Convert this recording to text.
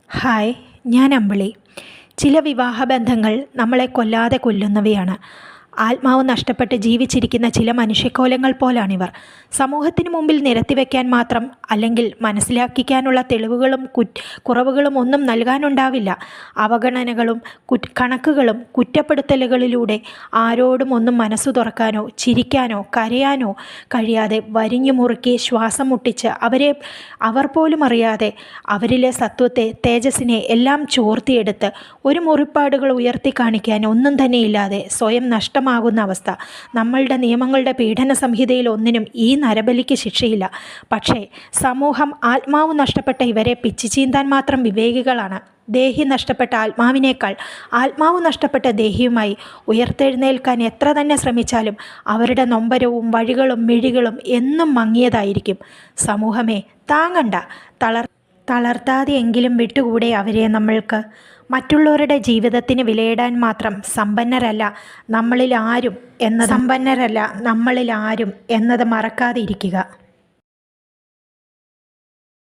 Hi, ഞാൻ അമ്പിളി. ചില വിവാഹബന്ധങ്ങൾ നമ്മളെ കൊല്ലാതെ കൊല്ലുന്നവയാണ്. ആത്മാവ് നഷ്ടപ്പെട്ട് ജീവിച്ചിരിക്കുന്ന ചില മനുഷ്യക്കോലങ്ങൾ പോലാണിവർ. സമൂഹത്തിന് മുമ്പിൽ നിരത്തിവെക്കാൻ മാത്രം, അല്ലെങ്കിൽ മനസ്സിലാക്കിക്കാനുള്ള തെളിവുകളും കുറവുകളും ഒന്നും നൽകാനുണ്ടാവില്ല. അവഗണനകളും കണക്കുകളും കുറ്റപ്പെടുത്തലുകളിലൂടെ ആരോടും ഒന്നും മനസ്സു തുറക്കാനോ ചിരിക്കാനോ കരയാനോ കഴിയാതെ വരിഞ്ഞു മുറുക്കി ശ്വാസം മുട്ടിച്ച് അവർ പോലും അറിയാതെ അവരിലെ സത്വത്തെ, തേജസ്സിനെ എല്ലാം ചോർത്തിയെടുത്ത് ഒരു മുറിപ്പാടുകൾ ഉയർത്തി കാണിക്കാൻ ഒന്നും തന്നെയില്ലാതെ സ്വയം നഷ്ടമാകുന്ന അവസ്ഥ. നമ്മളുടെ നിയമങ്ങളുടെ പീഡന സംഹിതയിൽ ഒന്നിനും ഈ നരബലിക്ക് ശിക്ഷയില്ല. പക്ഷേ സമൂഹം ആത്മാവ് നഷ്ടപ്പെട്ട ഇവരെ പിച്ചിച്ചീന്താൻ മാത്രം വിവേകികളാണ്. ദേഹി നഷ്ടപ്പെട്ട ആത്മാവിനേക്കാൾ ആത്മാവ് നഷ്ടപ്പെട്ട ദേഹിയുമായി ഉയർത്തെഴുന്നേൽക്കാൻ എത്ര തന്നെ ശ്രമിച്ചാലും അവരുടെ നൊമ്പരവും വഴികളും മിഴികളും എന്നും മങ്ങിയതായിരിക്കും. സമൂഹമേ, താങ്ങണ്ട, തളർത്താതെയെങ്കിലും വിട്ടുകൂടെ അവരെ നമ്മൾക്ക്. മറ്റുള്ളവരുടെ ജീവിതത്തിന് വിലയിടാൻ മാത്രം സമ്പന്നരല്ല നമ്മളിൽ ആരും എന്നത് മറക്കാതെ ഇരിക്കുക.